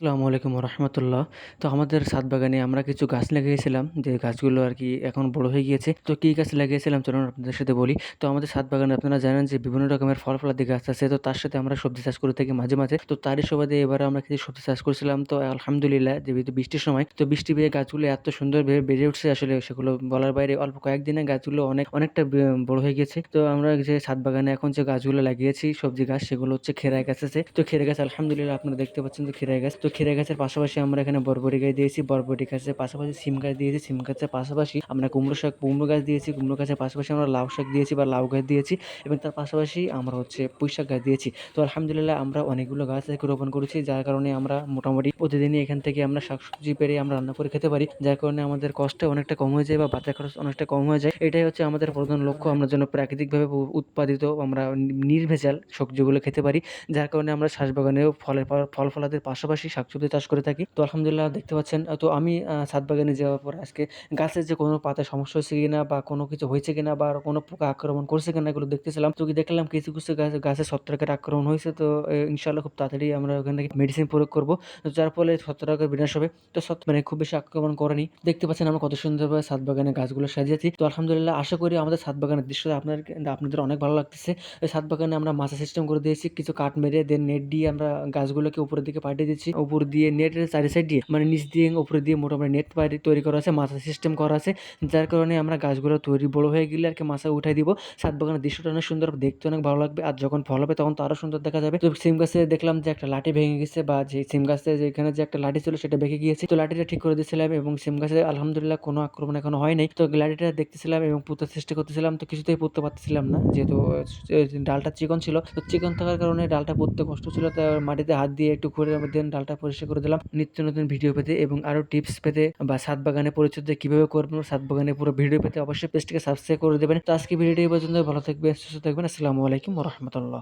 আসসালামু আলাইকুম রহমতুল্লাহ। তো আমাদের ছাদ বাগানে আমরা কিছু গাছ লাগিয়েছিলাম, যে গাছগুলো আর কি এখন বড় হয়ে গিয়েছে। তো কী গাছ লাগিয়েছিলাম চলুন আপনাদের সাথে বলি। তো আমাদের ছাদ বাগানে আপনারা জানেন যে বিভিন্ন রকমের ফল ফলাদি গাছ আছে, তো তার সাথে আমরা সবজি চাষ করে থাকি মাঝে মাঝে। তো তারই সুবাদে এবারে আমরা কিছু সবজি চাষ করেছিলাম। তো আলহামদুলিল্লাহ, যেহেতু বৃষ্টির সময়, তো বৃষ্টি পেয়ে গাছগুলো এত সুন্দরভাবে বেড়ে উঠছে, আসলে সেগুলো বলার বাইরে। অল্প কয়েকদিনে গাছগুলো অনেকটা বড় হয়ে গেছে। তো আমরা যে ছাদ বাগানে এখন যে গাছগুলো লাগিয়েছি সবজি গাছ, সেগুলো হচ্ছে খেরা গাছ আছে। তো খেরা গাছ আলহামদুলিল্লাহ আপনারা দেখতে পাচ্ছেন যে খেরা গাছ, তো খেরা গাছের পাশাপাশি আমরা এখানে বরবটি গাছ দিয়েছি, বরবটি গাছের পাশাপাশি সিম গাছ দিয়েছি, সিম গাছের পাশাপাশি আমরা কুমড়ো গাছ দিয়েছি, কুমড়ো গাছের পাশাপাশি আমরা লাউ শাক দিয়েছি বা লাউ গাছ দিয়েছি, এবং তার পাশাপাশি আমরা হচ্ছে পুঁই শাক গাছ দিয়েছি। তো আলহামদুলিল্লাহ আমরা অনেকগুলো গাছ রোপণ করেছি, যার কারণে আমরা মোটামুটি প্রতিদিনই এখান থেকে আমরা শাকসবজি পেরে আমরা রান্না করে খেতে পারি, যার কারণে আমাদের কষ্ট অনেকটা কম হয়ে যায় বা বাজার খরচ অনেকটা কম হয়ে যায়। এটাই হচ্ছে আমাদের প্রধান লক্ষ্য, আমরা যেন প্রাকৃতিকভাবে উৎপাদিত আমরা নির্ভেজাল সবজিগুলো খেতে পারি, যার কারণে আমরা শ্বাস বাগানেও ফল ফলাদের পাশাপাশি শাকসবজি চাষ করে থাকি। তো আলহামদুলিল্লাহ দেখতে পাচ্ছেন। তো আমি ছাদ বাগানে যাওয়ার পর আজকে গাছের যে কোনো পাতায় সমস্যা হয়েছে কিনা বা কোনো কিছু হয়েছে কিনা বা কোনো পোকা আক্রমণ করছে কিনা এগুলো দেখতেছিলাম। তো কি দেখলাম কিছু কিছু গাছে ছত্রাকের আক্রমণ হয়েছে। তো ইনশাআল্লাহ খুব তাড়াতাড়ি আমরা ওখান থেকে মেডিসিন প্রয়োগ করবো, তো যার ফলে ছত্রাকের বিনাশ হবে। তো মানে খুব বেশি আক্রমণ করেনি। দেখতে পাচ্ছেন আমরা কত সুন্দরভাবে ছাদ বাগানে গাছগুলো সাজিয়েছি। তো আলহামদুলিল্লাহ আশা করি আমাদের ছাদ বাগানের দৃশ্যটা আপনাদের অনেক ভালো লাগতেছে। এই ছাদ বাগানে আমরা মাচা সিস্টেম করে দিয়েছি, কিছু কাঠ মেরে দেন নেট দিয়ে আমরা গাছগুলোকে উপরের দিকে পাঠিয়ে দিচ্ছি। উপর দিয়ে নেটের চারি সাইড দিয়ে মানে নিচ দিয়ে উপরে দিয়ে মোটামুটি নেট তৈরি করা আছে, মাচা সিস্টেম করা আছে, যার কারণে আমরা গাছগুলো বড় হয়ে গেলে আর কি মাচা উঠাই দিব। ছাদ বাগানের দৃশ্যটা অনেক সুন্দর, দেখতে অনেক ভালো লাগবে, আর যখন ফল হবে তখন তো আরো সুন্দর দেখা যাবে। তো সিম গাছে দেখলাম যে একটা লাঠি ভেঙে গেছে, বা যে সিম গাছে যেখানে যে একটা লাঠি ছিল সেটা ভেঙে গিয়েছে। তো লাঠিটা ঠিক করে দিয়েছিলাম, এবং সিম গাছে আলহামদুলিল্লাহ কোনো আক্রমণ এখনো হয় নাই। তো লাঠিটা দেখতেছিলাম এবং পুঁতার চেষ্টা করতেছিলাম, তো কিছুতেই পুঁততে পারতেছিলাম না, যেহেতু ডালটা চিকন ছিল। তো চিকন থাকার কারণে ডালটা পুঁততে কষ্ট ছিল, তাই মাটিতে হাত দিয়ে একটু ঘুরে দেন ডালটা পরিষ্কার করে দিলাম। নিত্য নতুন ভিডিও পেতে এবং আরো টিপস পেতে বা ছাদ বাগানে পরিচর্যা কিভাবে করবেন, ছাদ বাগানে পুরো ভিডিও পেতে অবশ্যই পেজটিকে সাবস্ক্রাইব করে দেবেন। তো আজকে ভিডিওটি এই পর্যন্ত, ভালো থাকবেন, সুস্থ থাকবেন। আসসালামু আলাইকুম ওয়া রাহমাতুল্লাহ।